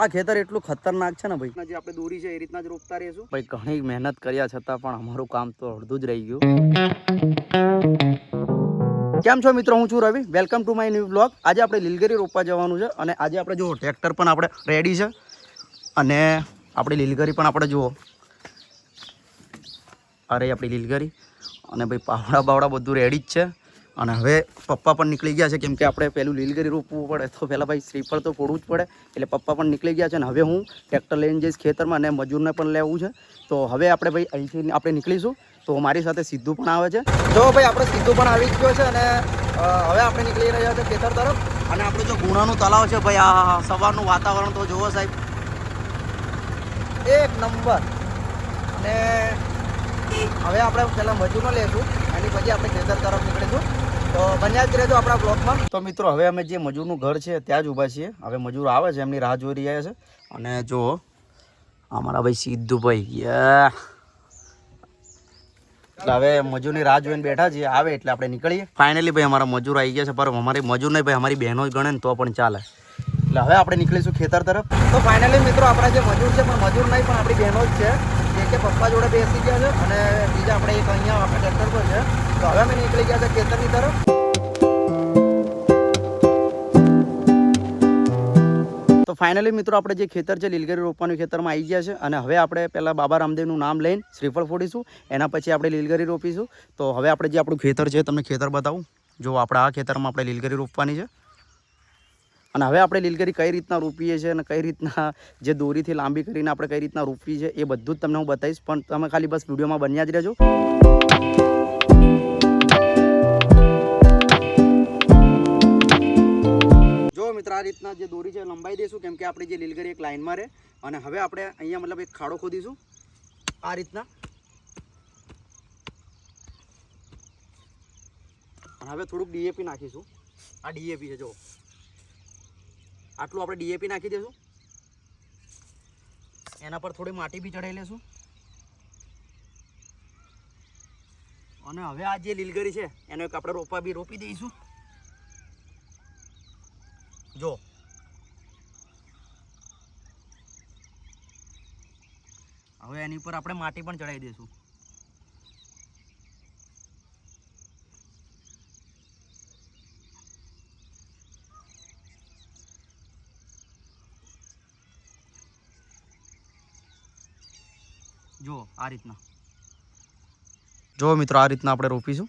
આ ખેતર એટલું ખતરનાક છે ને ભાઈ, જે આપણે દોરી છે એ રીતના જ રોપતા રહીશું ભાઈ. ઘણી મહેનત કર્યા છતાં પણ અમારું કામ તો અડધું જ રહી ગયું. કેમ છો મિત્રો, હું છું Ravi. Welcome to my new blog. આજે આપણે લીલગરી રોપવા જવાનું છે અને આજે આપણે જુઓ ટ્રેક્ટર પણ આપણે રેડી છે અને આપણી લીલગરી પણ આપણે જુઓ, અરે આપણી લીલગરી અને ભાઈ પાવડા બાવડા બધું રેડી જ છે. અને હવે પપ્પા પણ નીકળી ગયા છે, કેમ કે આપણે પેલું લીલગરી રોપવું પડે તો પહેલાં ભાઈ શ્રીફળ તો ફોડવું જ પડે. એટલે પપ્પા પણ નીકળી ગયા છે અને હવે હું ટ્રેક્ટર લઈને જઈશ ખેતરમાં અને મજૂરને પણ લેવું છે. તો હવે આપણે ભાઈ અહીંથી આપણે નીકળીશું. તો મારી સાથે સિદ્ધુ પણ આવે છે. જો ભાઈ આપણે સિદ્ધુ પણ આવી જ ગયો છે અને હવે આપણે નીકળી રહ્યા છે ખેતર તરફ. અને આપણું જો ગુણાનું તલાવ છે ભાઈ, આ સવારનું વાતાવરણ તો જુઓ સાહેબ, એક નંબર. અને હવે આપણે પહેલાં મજૂરનો લઈશું એની પછી આપણે ખેતર તરફ નીકળીશું. તો બન્યા જ રહેજો આપણા બ્લોગમાં. તો મિત્રો હવે અમે જે મજૂરનું ઘર છે ત્યાં જ ઊભા છીએ. હવે મજૂર આવે છે, એમની રાહ જોઈ રહ્યા છે. અને જો અમારા ભાઈ સિદ્ધુભાઈ એટલે હવે મજૂરની રાહ જોઈને બેઠા છીએ, આવે એટલે આપણે નીકળીએ. ફાઇનલી ભાઈ અમારા મજૂર આવી ગયા છે, પણ અમારી મજૂર નહીં ભાઈ, અમારી બહેનો જ ગણે ને તો પણ ચાલે. એટલે હવે આપણે નીકળીશું ખેતર તરફ. તો ફાઇનલી મિત્રો આપણા જે મજૂર છે પણ મજૂર નહીં, પણ આપણી બહેનો જ છે, કે પપ્પા જોડે બેસી ગયા છે અને બીજા આપણે એક અહીંયા આપણે ટ્રેક્ટર પર છે. તો હવે અમે નીકળી ગયા છે ખેતરની તરફ. તો ફાઇનલી મિત્રો આપણે જે ખેતર છે લીલગરી રોપવાનું ખેતરમાં આવી ગયા છે અને હવે આપણે પહેલાં બાબા રામદેવનું નામ લઈને શ્રીફળ ફોડીશું, એના પછી આપણે લીલગરી રોપીશું. તો હવે આપણે જે આપણું ખેતર છે તમને ખેતર બતાવું. જો આપણે આ ખેતરમાં આપણે લીલગરી રોપવાની છે અને હવે આપણે લીલગરી કઈ રીતના રોપીએ છીએ અને કઈ રીતના જે દોરીથી લાંબી કરીને આપણે કઈ રીતના રોપવી છે એ બધું જ તમને હું બતાવીશ. પણ તમે ખાલી બસ વિડીયોમાં બન્યા જ રહેજો. જો મિત્રો આ રીતના જે દોરી છે લંબાઈ દઈશું, કેમ કે આપણી જે લીલગરી એક લાઇનમાં રહે. અને હવે આપણે અહીંયા મતલબ એક ખાડો ખોદીશું આ રીતના. અને હવે થોડુંક ડીએપી નાખીશું. આ ડીએપી છે, જો આટલું આપણે ડીએપી નાખી દઈશું. એના પર થોડી માટી બી ચડાવી લેશું. અને હવે આ જે લીલગરી છે એનો એક આપણે રોપી દઈશું. જો હવે એની પર આપણે માટી પણ ચડાવી દઈશું. જો આ રીતના, જો મિત્રો આ રીતના આપણે રોપીશું.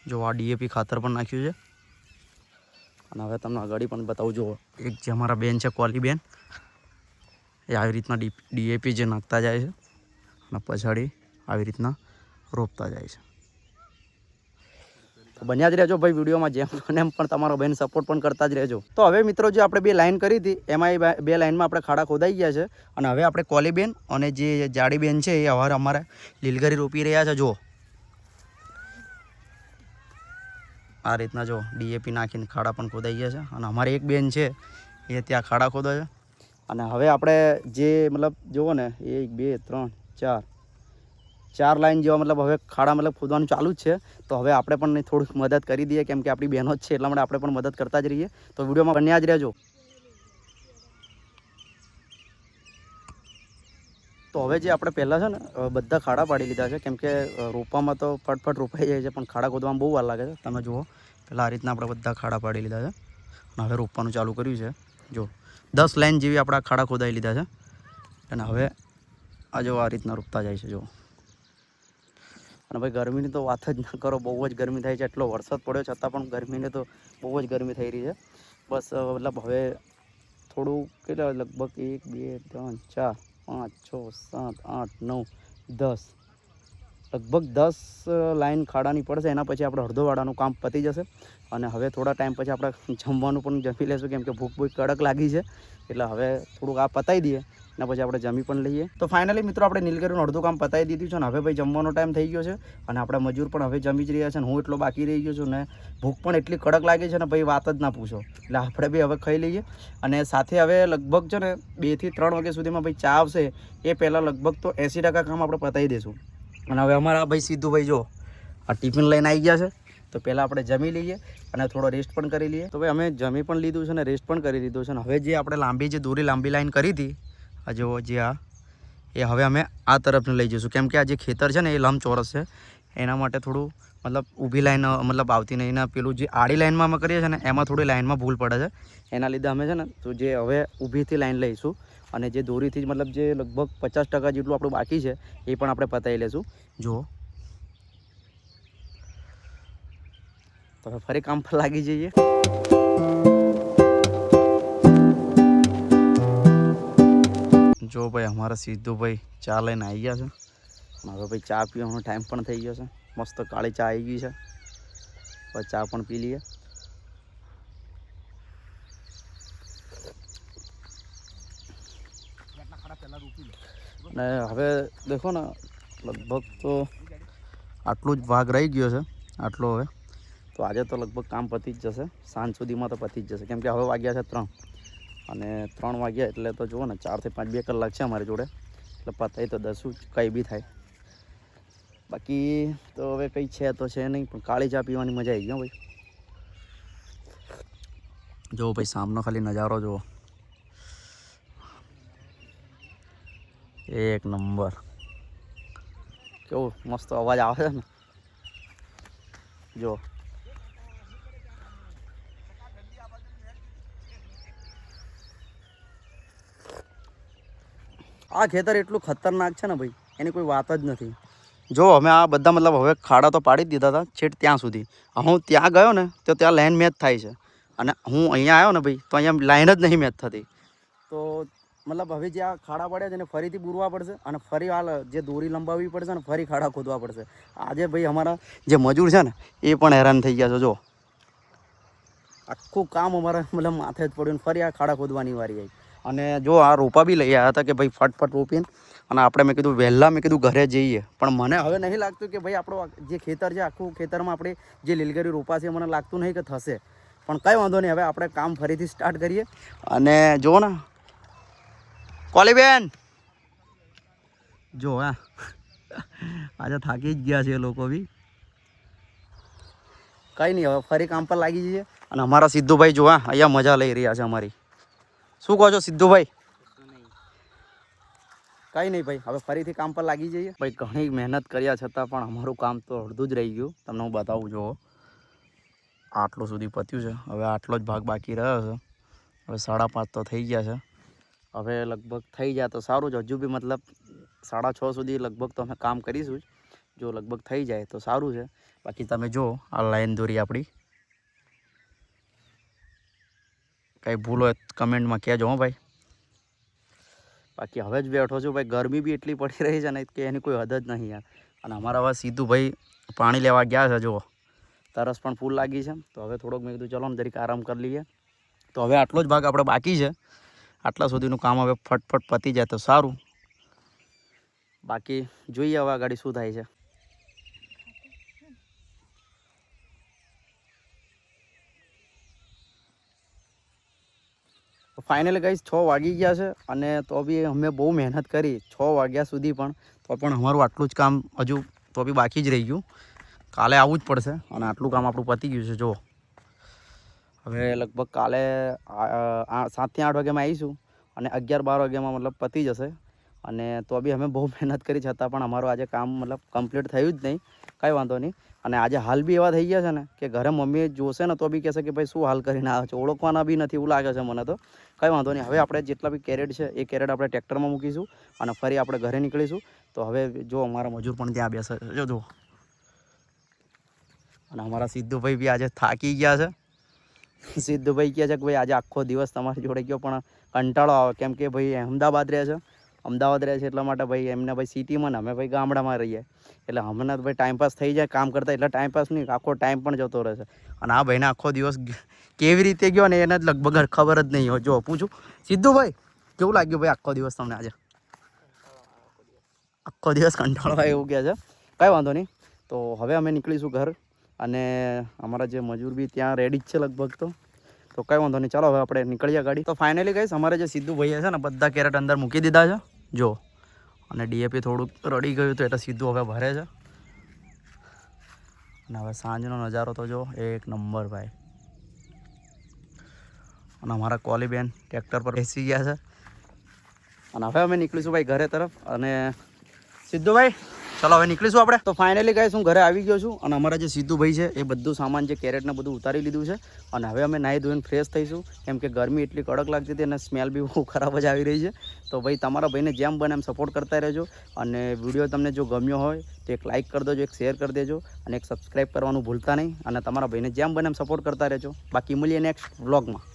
જો આ ડીએપી ખાતર પણ નાખ્યું છે. અને હવે તમને આગળ પણ બતાવું. જો એક જે અમારા બેન છે કોલી બેન, એ આવી રીતના ડીએપી જે નાખતા જાય છે અને પછાડી આવી રીતના રોપતા જાય છે. તો બન્યા જ રહેજો ભાઈ વિડીયોમાં, જેમ બને એમ પણ તમારો બેન સપોર્ટ પણ કરતા જ રહેજો. તો હવે મિત્રો જે આપણે બે લાઈન કરી હતી એમાં એ બે લાઈનમાં આપણે ખાડા ખોદાઈ ગયા છે. અને હવે આપણે કોલી બેન અને જે જાડી બેન છે એ હવે અમારે લીલગરી રોપી રહ્યા છે. જો આ રીતના જો ડીએપી નાખીને ખાડા પણ ખોદાઈ ગયા છે. અને અમારી એક બેન છે એ ત્યાં ખાડા ખોદે છે. અને હવે આપણે જે મતલબ જુઓ ને 1 2 3 4 લાઈન જેવા મતલબ હવે ખાડા મતલબ ખોદવાનું ચાલુ જ છે. તો હવે આપણે પણ થોડીક મદદ કરી દઈએ, કેમ કે આપણી બહેનો જ છે એટલા માટે આપણે પણ મદદ કરતા જ રહીએ. તો વિડીયોમાં બન્યા જ રહેજો. તો હવે જે આપણે પહેલાં છે ને બધા ખાડા પાડી લીધા છે, કેમ કે રોપવામાં તો ફટફટ રોપાઈ જાય છે પણ ખાડા ખોદવામાં બહુ વાર લાગે છે. તમે જુઓ પહેલાં આ રીતના આપણે બધા ખાડા પાડી લીધા છે અને હવે રોપવાનું ચાલુ કર્યું છે. જો 10 લાઈન જેવી આપણા ખાડા ખોદાઈ લીધા છે અને હવે આ જો આ રીતના રોપતા જાય છે. જો અને ભાઈ ગરમીની તો વાત જ ના કરો, બહુ જ ગરમી થાય છે. એટલો વરસાદ પડ્યો છતાં પણ ગરમીને તો બહુ જ ગરમી થઈ રહી છે. બસ મતલબ હવે થોડું કેટલા લગભગ 1 2 3 4 5 6 7 8 9 10 લગભગ 10 લાઈન ખાડાની પડશે. એના પછી આપણે અડધોવાળાનું કામ પતી જશે. અને હવે થોડા ટાઈમ પછી આપણે જમવાનું પણ જમી લેશું, કેમ કે ભૂખ કડક લાગી છે. એટલે હવે થોડુંક આ પતાવી દઈએ એના પછી આપણે જમી પણ લઈએ. તો ફાઇનલી મિત્રો આપણે નીલગરીનું અડધું કામ પતાવી દીધું છે અને હવે ભાઈ જમવાનો ટાઈમ થઈ ગયો છે. અને આપણા મજૂર પણ હવે જમી જ રહ્યા છે અને હું એટલો બાકી રહી ગયો છું ને ભૂખ પણ એટલી કડક લાગી છે ને ભાઈ વાત જ ના પૂછો. એટલે આપણે બી હવે ખાઈ લઈએ. અને સાથે હવે લગભગ છે ને 2 થી 3 વાગ્યા સુધીમાં ભાઈ ચા આવશે, એ પહેલાં લગભગ તો 80% કામ આપણે પતાવી દઈશું. અને હવે અમારા ભાઈ સિદ્ધુભાઈ જો આ ટિફિન લઈને આવી ગયા છે. તો પહેલાં આપણે જમી લઈએ અને થોડો રેસ્ટ પણ કરી લઈએ. તો ભાઈ અમે જમી પણ લીધું છે ને રેસ્ટ પણ કરી લીધું છે ને હવે જે આપણે લાંબી જે દોરી લાંબી લાઈન કરી હતી આ જો જે એ હવે અમે આ તરફને લઈ જઈશું કેમ કે આ જે ખેતર છે ને એ લંબચોરસ છે એના માટે થોડું મતલબ ઊભી લાઈન મતલબ આવતી નહીં ને પેલું જે આડી લાઈનમાં અમે કરીએ છીએ ને એમાં થોડી લાઈનમાં ભૂલ પડે છે એના લીધે અમે છે ને તો જે હવે ઊભીથી લાઈન લઈશું અને જે દોરીથી મતલબ જે લગભગ 50% જેટલું આપણું બાકી છે એ પણ આપણે પતાવી લઈશું. જુઓ તો ફરી કામ પર લાગી જઈએ. જો ભાઈ અમારા સિદ્ધુભાઈ ચા લઈને આવી ગયા છે હવે ભાઈ ચા પીવાનો ટાઈમ પણ થઈ ગયો છે. મસ્ત કાળી ચા આવી ગઈ છે હવે ચા પણ પી લઈએ. ને હવે દેખો ને લગભગ તો આટલું જ ભાગ રહી ગયો છે આટલો હવે તો આજે તો લગભગ કામ પતી જ જશે સાંજ સુધીમાં તો પતી જ જશે કેમ કે હવે વાગ્યા છે 3 અને 3 વાગ્યા એટલે તો જુઓ ને 4 થી 5 2 કલાક છે અમારી જોડે એટલે પતાય તો દસું કંઈ બી થાય. બાકી તો હવે કંઈ છે તો છે નહીં પણ કાળી ચા પીવાની મજા આવી ગઈ ભાઈ. જો ભાઈ સામનો ખાલી નજારો જુઓ એક નંબર કેવું મસ્ત અવાજ આવે છે ને જો આ ખેતર એટલું ખતરનાક છે ને ભાઈ એની કોઈ વાત જ નથી. જો અમે આ બધા મતલબ હવે ખાડા તો પાડી જ દીધા હતા છેટ ત્યાં સુધી હું ત્યાં ગયો ને તો ત્યાં લાઈન મેચ થાય છે અને હું અહીંયા આવ્યો ને ભાઈ તો અહીંયા લાઈન જ નહીં મેચ થતી. તો મતલબ હવે જે આ ખાડા પડ્યા છે એને ફરીથી બૂરવા પડશે અને ફરી આ જે દોરી લંબાવવી પડશે અને ફરી ખાડા ખોદવા પડશે. આજે ભાઈ અમારા જે મજૂર છે ને એ પણ હેરાન થઈ ગયા છે. જો આખું કામ અમારા મતલબ માથે જ પડ્યું ફરી આ ખાડા ખોદવાની વારી આવી. અને જો આ રોપા બી લઈ આવ્યા હતા કે ભાઈ ફટફટ રોપીને અને આપણે મેં કીધું વહેલા મેં કીધું ઘરે જઈએ પણ મને હવે નહીં લાગતું કે ભાઈ આપણો જે ખેતર છે આખું ખેતરમાં આપણે જે લીલગરી રોપા છે મને લાગતું નહીં કે થશે પણ કંઈ વાંધો નહીં. હવે આપણે કામ ફરીથી સ્ટાર્ટ કરીએ. અને જુઓ ને કોલીબેન જો હા આજે થાકી જ ગયા છે એ લોકો બી. કંઈ નહીં હવે ફરી કામ પર લાગી જઈએ. અને અમારા સિદ્ધુભાઈ જો હા અહીંયા મજા લઈ રહ્યા છે અમારી. શું કહો છો સિદ્ધુભાઈ? કંઈ નહીં ભાઈ હવે ફરીથી કામ પર લાગી જઈએ. ભાઈ ઘણી મહેનત કર્યા છતાં પણ અમારું કામ તો અડધું જ રહી ગયું. તમને હું બતાવું જુઓ આટલું સુધી પત્યું છે હવે આટલો જ ભાગ બાકી રહ્યો છે. હવે 5:30 તો થઈ ગયા છે. હવે લગભગ થઈ જાય તો સારું જ. હજુ બી મતલબ 6:30 સુધી લગભગ તો અમે કામ કરીશું જ. જો લગભગ થઈ જાય તો સારું છે. બાકી તમે જો આ લાઈન દોરી આપણી કંઈ ભૂલ હોય કમેન્ટમાં કહેજો હો ભાઈ. બાકી હવે જ બેઠો છું ભાઈ. ગરમી બી એટલી પડી રહી છે ને કે એની કોઈ હદ જ નહીં યાર. અને અમારા હવે સીધું ભાઈ પાણી લેવા ગયા છે. જુઓ તરસ પણ ફૂલ લાગી છે તો હવે થોડોક મેં કીધું ચલો ને જરીક આરામ કરી લઈએ. તો હવે આટલો જ ભાગ આપણે બાકી છે. આટલા સુધીનું કામ હવે ફટફટ પતી જાય તો સારું. બાકી જોઈએ હવે આગળ શું થાય છે. ફાઇનલી ગાઈસ 6 વાગી ગયા છે અને તો બી અમે બહુ મહેનત કરી 6 વાગ્યા સુધી પણ તો પણ અમારું આટલું જ કામ હજુ તો બી બાકી જ રહી ગયું. કાલે આવવું જ પડશે અને આટલું કામ આપણું પતી ગયું છે. જો હવે લગભગ કાલે 7 થી 8 વાગ્યામાં આવીશું અને 11-12 વાગ્યામાં મતલબ પતી જશે. અને તો બી અમે બહુ મહેનત કરી છતાં પણ અમારું આજે કામ મતલબ કમ્પ્લીટ થયું જ નહીં. કંઈ વાંધો નહીં. અને આજે હાલ બી એવા થઈ ગયા છે ને કે ઘરે મમ્મી જોશે ને તો બી કહેશે કે ભાઈ શું હાલ કરીને આવે છે. ઓળખવાના બી નથી એવું લાગે છે મને તો. કંઈ વાંધો નહીં. હવે આપણે જેટલા બી કેરેટ છે એ કેરેટ આપણે ટ્રેક્ટરમાં મૂકીશું અને ફરી આપણે ઘરે નીકળીશું. તો હવે જો અમારા મજૂર પણ ત્યાં બેસે છે જો. અને અમારા સિદ્ધુભાઈ બી આજે થાકી ગયા છે. સિદ્ધુભાઈ કહે છે કે ભાઈ આજે આખો દિવસ તમારી જોડે ગયો પણ કંટાળો આવે કેમ કે ભાઈ અમદાવાદ રહે છે. અમદાવાદ રહે છે એટલા માટે ભાઈ એમને ભાઈ સિટીમાં ને અમે ભાઈ ગામડામાં રહીએ એટલે અમને ભાઈ ટાઈમપાસ થઈ જાય કામ કરતા. એટલે ટાઈમપાસ નહીં આખો ટાઈમ પણ જતો રહે છે. અને આ ભાઈને આખો દિવસ કેવી રીતે ગયો ને એને જ લગભગ ખબર જ નહીં હોય. જો પૂછું સિદ્ધુભાઈ કેવું લાગ્યું ભાઈ આખો દિવસ તમને આજે? આખો દિવસ કંટાળો આવે એવું કહે છે. કંઈ વાંધો નહીં. તો હવે અમે નીકળીશું ઘર અને અમારા જે મજૂર બી ત્યાં રેડી જ છે લગભગ તો કંઈ વાંધો નહીં. ચાલો હવે આપણે નીકળીએ ગાડી. તો ફાઇનલી ગાઈસ અમારે જે સિદ્ધુભાઈ છે ને બધા કેરેટ અંદર મૂકી દીધા છે જો. અને ડીએપી થોડુંક રડી ગયું તો એટલે સીધું હવે ભરે છે. અને હવે સાંજનો નજારો તો જો એક નંબર ભાઈ. અને અમારા કોલીબેન ટ્રેક્ટર પર બેસી ગયા છે અને હવે અમે નીકળીશું ભાઈ ઘરે તરફ. અને સિદ્ધુભાઈ ચલો હવે નીકળીશું આપણે. તો ફાઇનલી ગાઈસ હું ઘરે આવી ગયો છું અને અમારા જે સિદ્ધુભાઈ છે એ બધું સામાન જે કેરેટને બધું ઉતારી લીધું છે અને હવે અમે નાહી ધોઈને ફ્રેશ થઈશું કેમ કે ગરમી એટલી કડક લાગતી હતી અને સ્મેલ બી બહુ ખરાબ જ આવી રહી છે. તો ભાઈ તમારા ભાઈને જેમ બને એમ સપોર્ટ કરતા રહેજો અને વિડીયો તમને જો ગમ્યો હોય તો એક લાઇક કરી દેજો, એક શેર કરી દેજો અને એક સબસ્ક્રાઈબ કરવાનું ભૂલતા નહીં અને તમારા ભાઈને જેમ બને એમ સપોર્ટ કરતા રહેજો. બાકી મળીએ નેક્સ્ટ વ્લોગમાં.